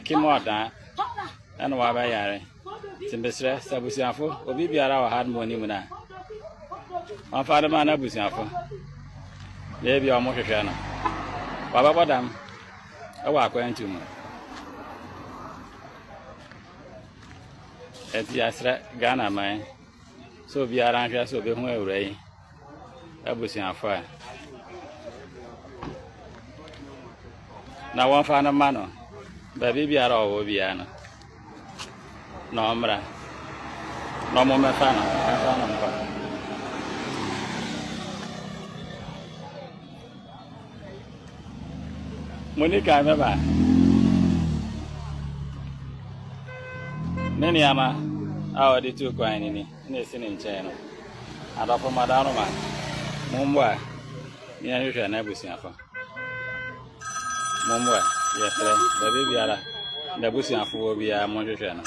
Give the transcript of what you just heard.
Kimota and Wabayare. Timbestre, Sabusiafo, Obibiara had money muna. My father man Abusiafo. Maybe our Moshana. Baba Badam. I walk went to me. At Yasra Ghana, man. So be arranged so be home away. Abusiafo. Now one final man. Baby are all Obiana. No, Mra. No more Mafana. Monica, remember. Many ama our the two coin in the channel. And of Madame Mumba, near you never seen for Mumba, yes, the baby are the bushing for be a motion.